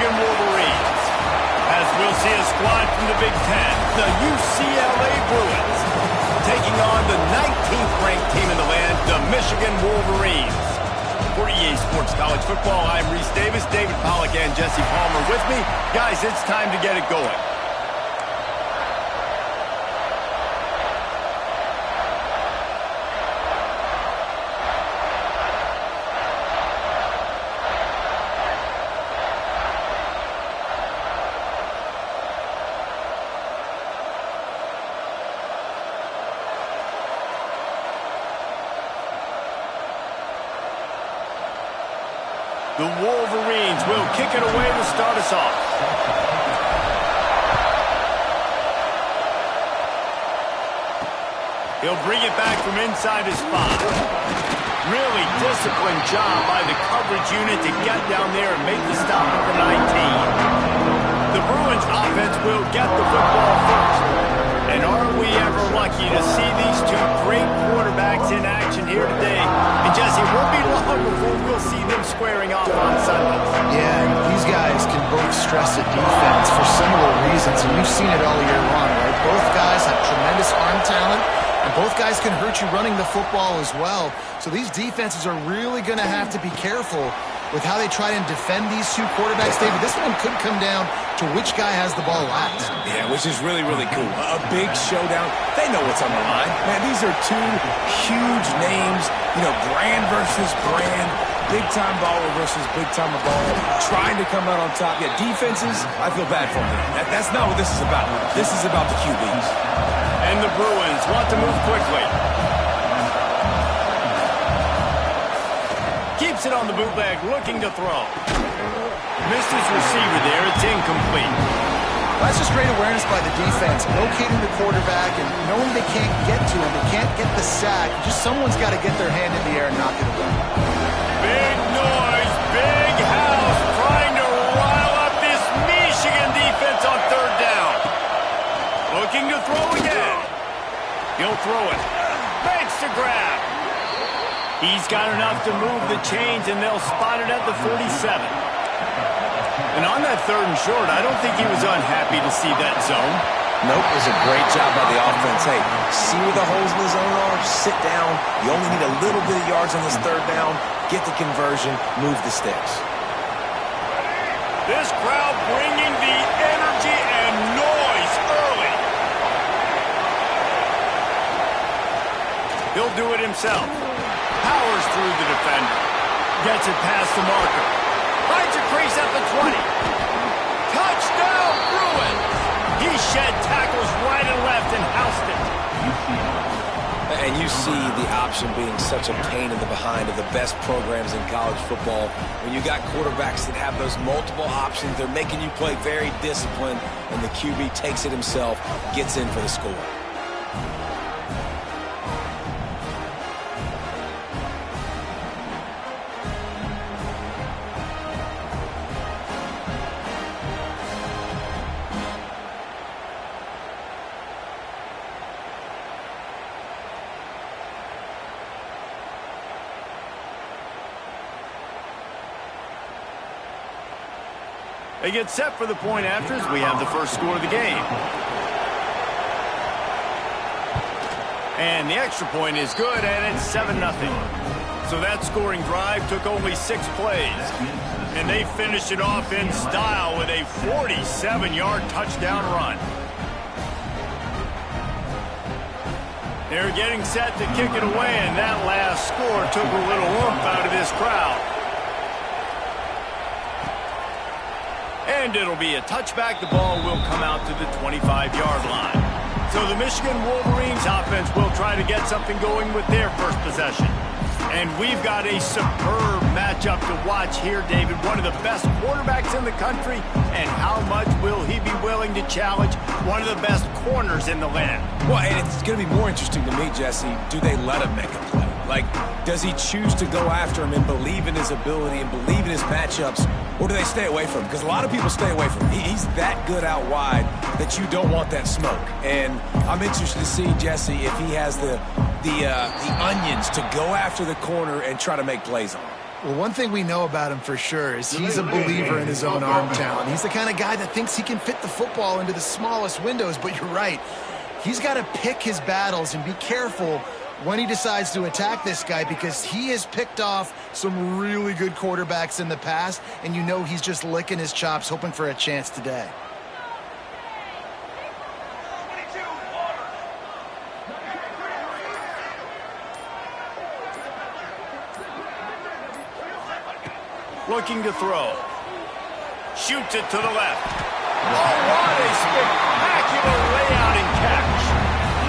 Michigan Wolverines. As we'll see a squad from the Big Ten, the UCLA Bruins, taking on the 19th ranked team in the land, the Michigan Wolverines. For EA Sports College Football, I'm Reese Davis, David Pollack, and Jesse Palmer with me. Guys, it's time to get it going. The Wolverines will kick it away to start us off. He'll bring it back from inside his 5. Really disciplined job by the coverage unit to get down there and make the stop at the 19. The Bruins offense will get the football first. And are we ever lucky to see these two great quarterbacks in action here today? And Jesse, it won't be long before we'll see them squaring off on Sundays. Yeah, these guys can both stress the defense for similar reasons, and you've seen it all year long, right? Both guys have tremendous arm talent, and both guys can hurt you running the football as well. So these defenses are really going to have to be careful with how they try and defend these two quarterbacks. David, this one could come down to which guy has the ball last. Yeah, which is really, really cool. A big showdown. They know what's on the line. Man, these are two huge names. You know, brand versus brand. Big-time baller versus big-time baller. Trying to come out on top. Yeah, defenses, I feel bad for them. That's not what this is about. This is about the QBs. And the Bruins want to move quickly. Keeps it on the bootleg, looking to throw. Missed his receiver there. It's incomplete. That's just great awareness by the defense, locating the quarterback and knowing they can't get to him. They can't get the sack. Just someone's got to get their hand in the air and knock it away. Big noise, big house, trying to rile up this Michigan defense on third down. Looking to throw again. He'll throw it. Makes the grab. He's got enough to move the chains, and they'll spot it at the 47. And on that third and short, I don't think he was unhappy to see that zone. Nope, it was a great job by the offense. Hey, see where the holes in the zone are? Sit down. You only need a little bit of yards on this third down. Get the conversion. Move the sticks. This crowd bringing the energy and noise early. He'll do it himself. Powers through the defender. Gets it past the marker. Finds a crease at the 20. Touchdown, Bruins! He shed tackles right and left and housed it. And you see the option being such a pain in the behind of the best programs in college football. When you got quarterbacks that have those multiple options, they're making you play very disciplined, and the QB takes it himself, gets in for the score. They get set for the point after as we have the first score of the game. And the extra point is good, and it's 7-0. So that scoring drive took only 6 plays. And they finished it off in style with a 47-yard touchdown run. They're getting set to kick it away, and that last score took a little oomph out of this crowd. And it'll be a touchback. The ball will come out to the 25-yard line. So the Michigan Wolverines offense will try to get something going with their first possession. And we've got a superb matchup to watch here, David. One of the best quarterbacks in the country. And how much will he be willing to challenge one of the best corners in the land? Well, and it's going to be more interesting to me, Jesse, do they let him make a play? Like, does he choose to go after him and believe in his ability and believe in his matchups, or do they stay away from him? Because a lot of people stay away from him. He's that good out wide that you don't want that smoke. And I'm interested to see, Jesse, if he has the onions to go after the corner and try to make plays on him. Well, one thing we know about him for sure is he's a believer in his own arm talent. He's the kind of guy that thinks he can fit the football into the smallest windows, but you're right. He's got to pick his battles and be careful when he decides to attack this guy, because he has picked off some really good quarterbacks in the past, and you know he's just licking his chops, hoping for a chance today. Looking to throw. Shoots it to the left. Oh, what a spectacular layout and catch.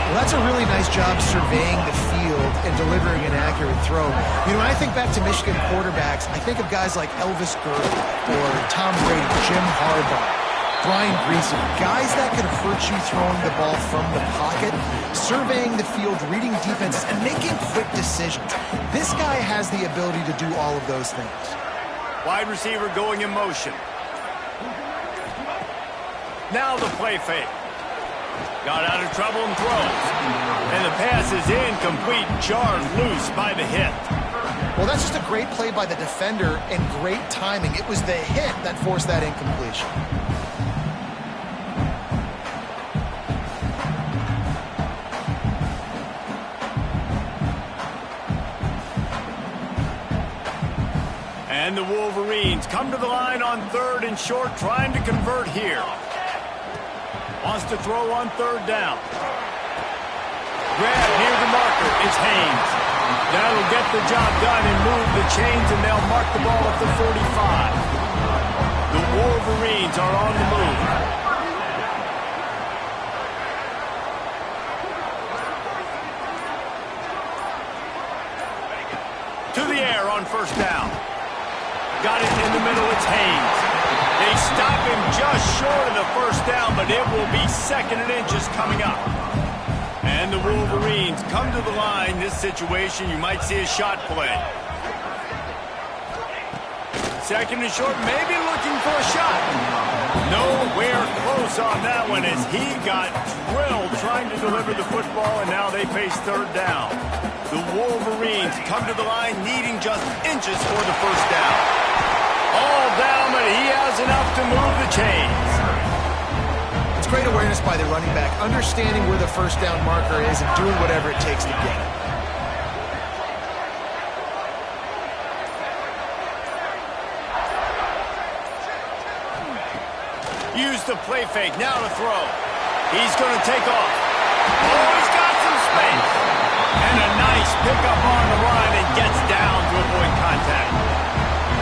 Well, that's a really nice job surveying the field and delivering an accurate throw. You know, when I think back to Michigan quarterbacks, I think of guys like Elvis Gurley or Tom Brady, Jim Harbaugh, Brian Greasy, guys that could hurt you throwing the ball from the pocket, surveying the field, reading defenses, and making quick decisions. This guy has the ability to do all of those things. Wide receiver going in motion. Now the play fake. Got out of trouble and throws. And the pass is incomplete, jarred loose by the hit. Well, that's just a great play by the defender and great timing. It was the hit that forced that incompletion. And the Wolverines come to the line on 3rd and short, trying to convert here. Wants to throw on 3rd down. Grab near the marker. It's Haynes. That'll get the job done and move the chains, and they'll mark the ball at the 45. The Wolverines are on the move. To the air on 1st down. Got it in the middle, it's Haynes. They stop him just short of the 1st down, but it will be 2nd and inches coming up. And the Wolverines come to the line. This situation, you might see a shot play. 2nd and short, maybe looking for a shot. Nowhere close on that one as he got drilled trying to deliver the football, and now they face 3rd down. The Wolverines come to the line needing just inches for the 1st down. All down, but he has enough to move the chains. It's great awareness by the running back, understanding where the 1st down marker is and doing whatever it takes to get it. Use the play fake, now to throw. He's going to take off. Oh, he's got some space. And a nice pickup on the run and gets down to avoid contact.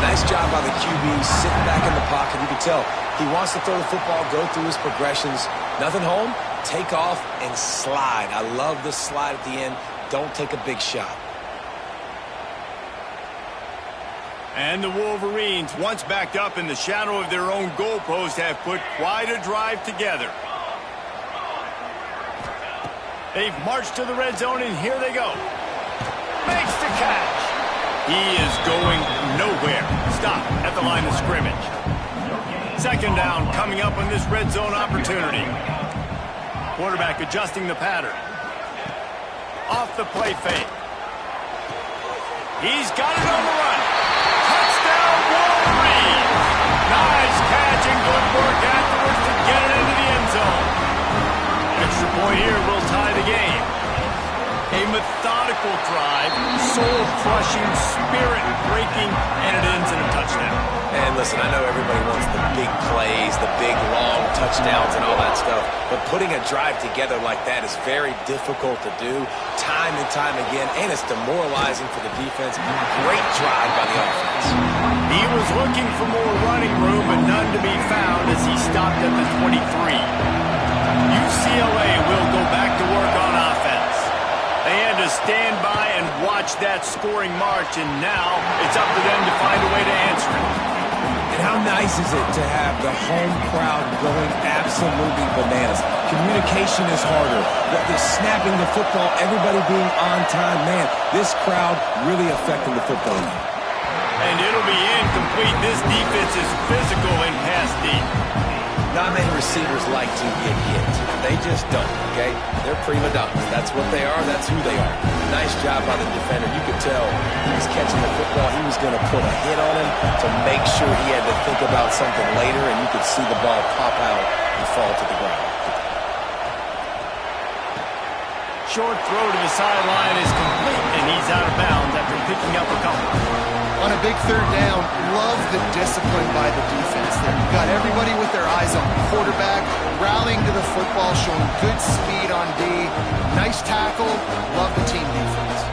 Nice job by the QB, sitting back in the pocket. You can tell he wants to throw the football, go through his progressions. Nothing home, take off and slide. I love the slide at the end. Don't take a big shot. And the Wolverines, once backed up in the shadow of their own goalpost, have put quite a drive together. They've marched to the red zone, and here they go. Makes the catch. He is going nowhere. Stop at the line of scrimmage. 2nd down coming up on this red zone opportunity. Quarterback adjusting the pattern. Off the play fake. He's got it on the run. Touchdown Wolverines. Nice catch and good work afterwards to get it into the end zone. Extra point here will tie the game. A methodical drive, soul-crushing, spirit-breaking, and it ends in a touchdown. And listen, I know everybody wants the big plays, the big, long touchdowns and all that stuff, but putting a drive together like that is very difficult to do time and time again, and it's demoralizing for the defense. Great drive by the offense. He was looking for more running room, but none to be found as he stopped at the 23. UCLA will go back to work on offense. They had to stand by and watch that scoring march, and now it's up to them to find a way to answer it. And how nice is it to have the home crowd going absolutely bananas? Communication is harder. The snapping the football, everybody being on time. Man, this crowd really affecting the football game. And it'll be incomplete. This defense is physical and pass deep. Not many receivers like to get hit. They just don't, okay? They're prima donnas. That's what they are. That's who they are. Nice job by the defender. You could tell he was catching the football. He was going to put a hit on him to make sure he had to think about something later, and you could see the ball pop out and fall to the ground. Short throw to the sideline is complete, and he's out of bounds after picking up a couple. On a big third down, love the discipline by the defense there. You've got everybody with their eyes on the quarterback, rallying to the football, showing good speed on D. Nice tackle. Love the team defense.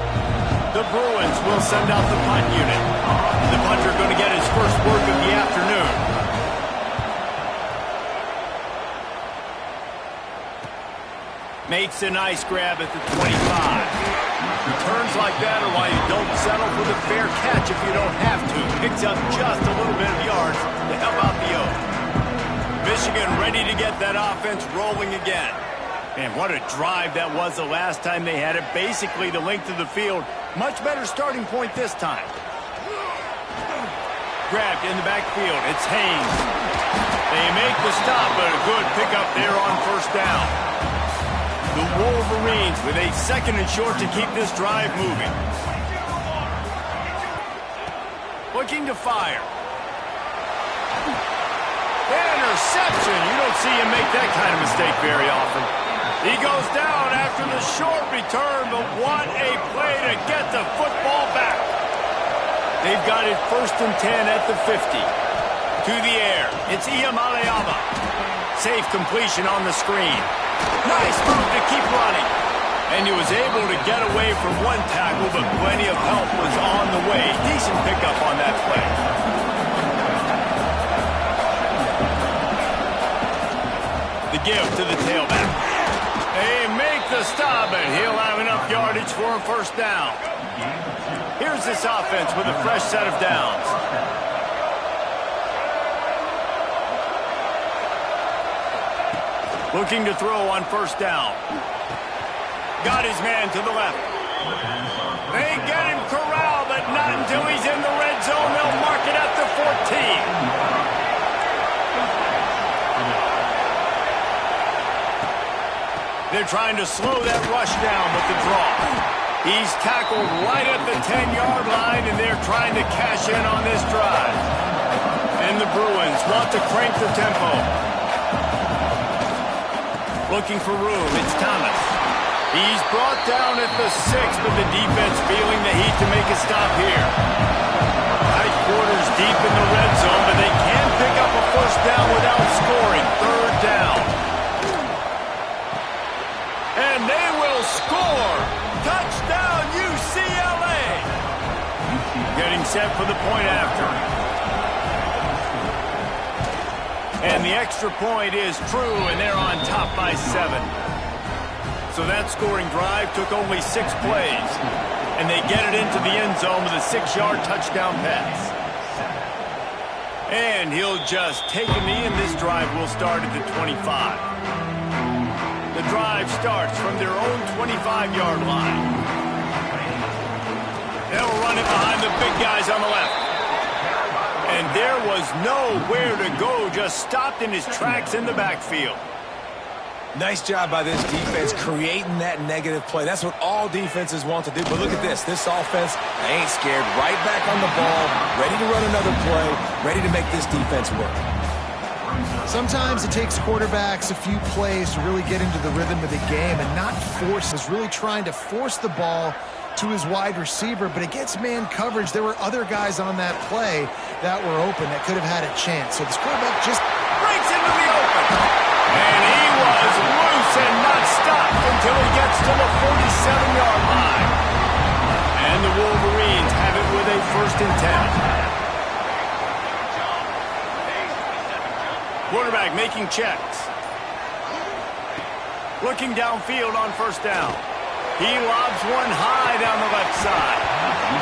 The Bruins will send out the punt unit. The punter going to get his first work of the afternoon. Makes a nice grab at the 25. Returns like that are why you don't settle for the fair catch if you don't have to. Picks up just a little bit of yards to help out the O. Michigan ready to get that offense rolling again. And what a drive that was the last time they had it. Basically the length of the field. Much better starting point this time. Grabbed in the backfield. It's Haynes. They make the stop, but a good pickup there on first down. The Wolverines with a second and short to keep this drive moving. Looking to fire. Interception. You don't see him make that kind of mistake very often. He goes down after the short return, but what a play to get the football back. They've got it 1st and 10 at the 50. To the air. It's Yeeeeeeee. Safe completion on the screen. Nice move to keep running. And he was able to get away from one tackle, but plenty of help was on the way. Decent pickup on that play. The give to the tailback. They make the stop, and he'll have enough yardage for a first down. Here's this offense with a fresh set of downs. Looking to throw on first down. Got his man to the left. They get him corralled, but not until he's in the red zone. They'll mark it at the 14. They're trying to slow that rush down with the draw. He's tackled right at the 10-yard line, and they're trying to cash in on this drive. And the Bruins want to crank the tempo. Looking for room, it's Thomas. He's brought down at the 6, but the defense feeling the heat to make a stop here. Tight quarters deep in the red zone, but they can pick up a first down without scoring. Third down. And they will score. Touchdown, UCLA. Getting set for the point after. And the extra point is true, and they're on top by 7. So that scoring drive took only 6 plays. And they get it into the end zone with a 6-yard touchdown pass. And he'll just take a knee, and this drive will start at the 25. The drive starts from their own 25-yard line. They'll run it behind the big guys on the left. And there was nowhere to go, just stopped in his tracks in the backfield. Nice job by this defense creating that negative play. That's what all defenses want to do. But look at this. This offense, they ain't scared. Right back on the ball, ready to run another play, ready to make this defense work. Sometimes it takes quarterbacks a few plays to really get into the rhythm of the game and not force. Is really trying to force the ball to his wide receiver, but against man coverage, there were other guys on that play that were open that could have had a chance. So this quarterback just breaks into the open. And he was loose and not stopped until he gets to the 47-yard line. And the Wolverines have it with a 1st and 10. Quarterback making checks. Looking downfield on first down. He lobs one high down the left side.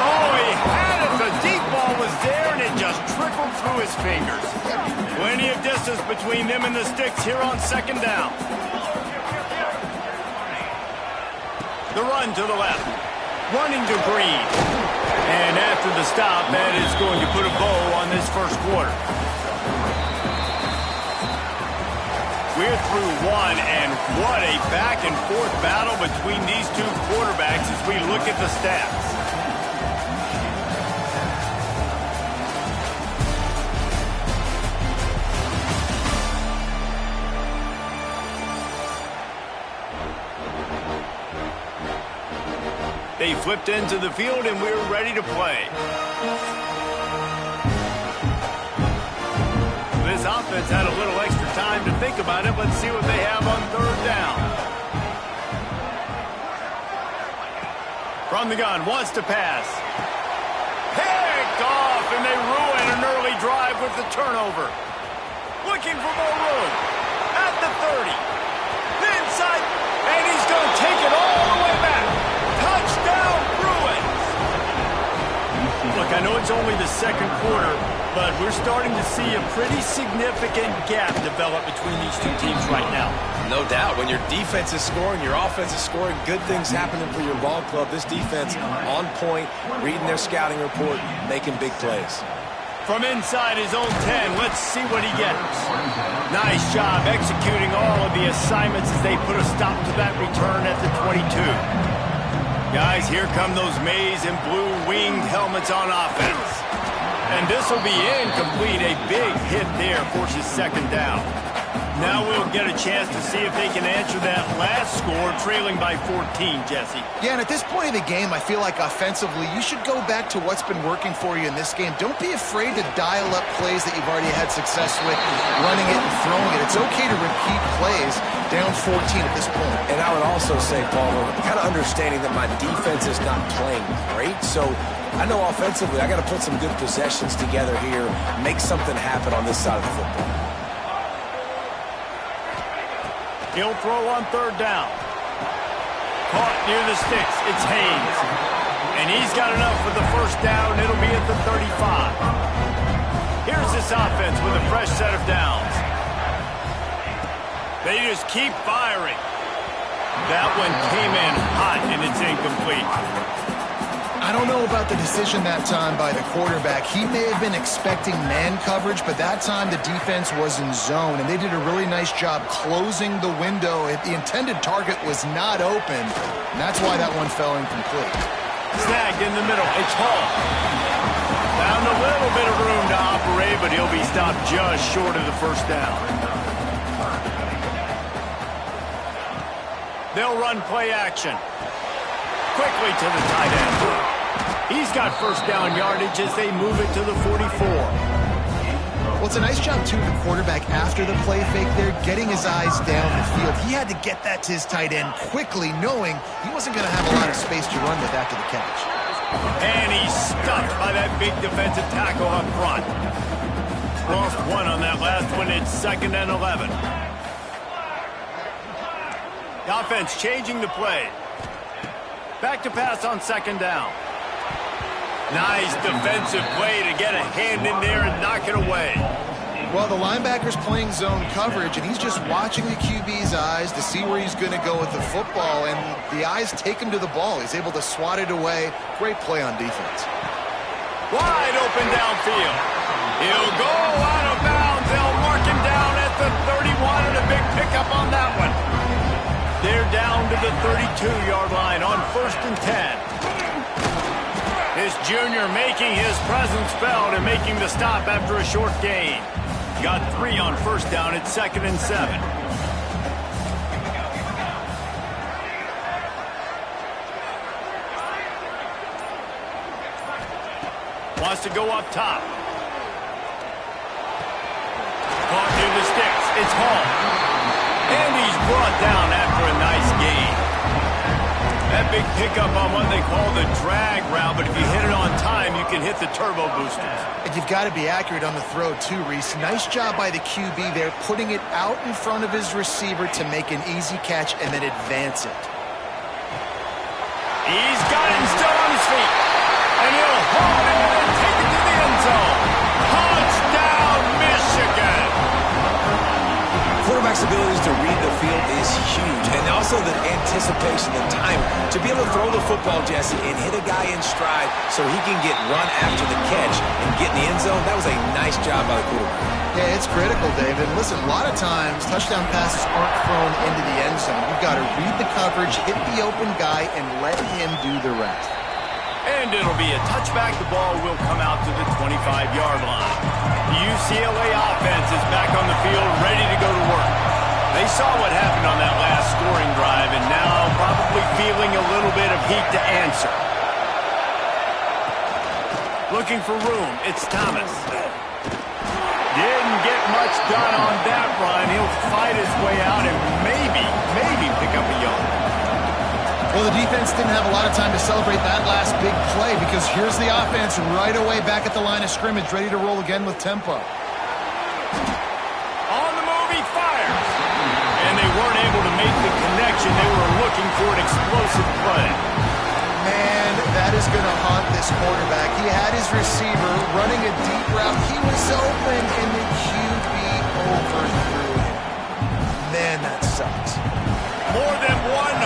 Oh, he had it. The deep ball was there, and it just trickled through his fingers. Plenty of distance between them and the sticks here on 2nd down. The run to the left. Running to Green. And after the stop, that is going to put a bow on this first quarter. We're through one, and what a back-and-forth battle between these two quarterbacks as we look at the stats. They flipped into the field, and we're ready to play. This offense had a little extra time to think about it. Let's see what they have on third down. From the gun, wants to pass. Picked off, and they ruin an early drive with the turnover. Looking for more room. At the 30. The inside, and he's going to take it all the way back. Touchdown, Bruins! Look, I know it's only the second quarter, but we're starting to see a pretty significant gap develop between these two teams right now. No doubt. When your defense is scoring, your offense is scoring, good things happening for your ball club. This defense on point, reading their scouting report, making big plays. From inside his own 10, let's see what he gets. Nice job executing all of the assignments as they put a stop to that return at the 22. Guys, here come those maize and blue winged helmets on offense. And this will be incomplete. A big hit there forces second down. Now we'll get a chance to see if they can answer that last score, trailing by 14, Jesse. Yeah, and at this point of the game, I feel like offensively, you should go back to what's been working for you in this game. Don't be afraid to dial up plays that you've already had success with, running it and throwing it. It's okay to repeat plays down 14 at this point. And I would also say, Paul, kind of understanding that my defense is not playing great, so I know offensively I got to put some good possessions together here, make something happen on this side of the football. He'll throw on third down. Caught near the sticks. It's Haynes. And he's got enough for the first down. It'll be at the 35. Here's this offense with a fresh set of downs. They just keep firing. That one came in hot, and it's incomplete. I don't know about the decision that time by the quarterback. He may have been expecting man coverage, but that time the defense was in zone, and they did a really nice job closing the window. The intended target was not open, and that's why that one fell incomplete. Snagged in the middle. It's Hall. Found a little bit of room to operate, but he'll be stopped just short of the first down. They'll run play action. Quickly to the tight end. He's got first down yardage as they move it to the 44. Well, it's a nice job, too, the quarterback after the play fake there, getting his eyes down the field. He had to get that to his tight end quickly, knowing he wasn't going to have a lot of space to run with after the catch. And he's stuffed by that big defensive tackle up front. Lost one on that last one. It's 2nd and 11. The offense changing the play. Back to pass on 2nd down. Nice defensive play to get a hand in there and knock it away. Well, the linebacker's playing zone coverage, and he's just watching the QB's eyes to see where he's going to go with the football, and the eyes take him to the ball. He's able to swat it away. Great play on defense. Wide open downfield. He'll go out of bounds. They'll mark him down at the 31, and a big pickup on that one. They're down to the 32-yard line on 1st and 10. This junior making his presence felt and making the stop after a short gain. Got 3 on first down at 2nd and 7. Wants to go up top. Caught near the sticks. It's Hall. And he's brought down after a nice gain. That big pickup on what they call the drag route, but if you hit it on time, you can hit the turbo boosters. And you've got to be accurate on the throw, too, Reese. Nice job by the QB there, putting it out in front of his receiver to make an easy catch and then advance it. He's got him still on his feet. And he'll hold it and take it to the end zone. Touchdown, Michigan! Quarterback flexibility to read the field is huge, and also the anticipation, the time to be able to throw the football, Jesse, and hit a guy in stride so he can get run after the catch and get in the end zone. That was a nice job by the quarterback. Yeah, it's critical, David. Listen, a lot of times touchdown passes aren't thrown into the end zone. You've got to read the coverage, hit the open guy, and let him do the rest. And it'll be a touchback. The ball will come out to the 25-yard line. The UCLA offense is back on the field, ready to go to work. They saw what happened on that last scoring drive, and now probably feeling a little bit of heat to answer. Looking for room, it's Thomas. Didn't get much done on that run. He'll fight his way out and maybe pick up a yard. Well, the defense didn't have a lot of time to celebrate that last big play because here's the offense right away back at the line of scrimmage, ready to roll again with tempo. On the move, he fires. And they weren't able to make the connection. They were looking for an explosive play. Man, that is going to haunt this quarterback. He had his receiver running a deep route. He was open, and the QB overthrew him. Man, that sucks. More than 100,000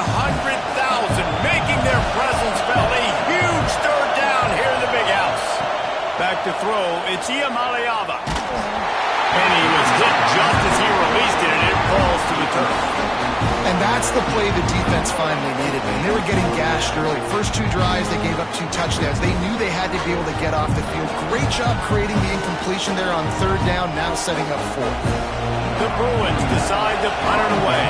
making their presence felt. A huge third down here in the big house. Back to throw, it's Yeeeeeeeee. And he was hit just as he released it, and it falls to the turf. And that's the play the defense finally needed, man. They were getting gashed early. First two drives, they gave up 2 touchdowns. They knew they had to be able to get off the field. Great job creating the incompletion there on third down, now setting up 4th. The Bruins decide to punt it away.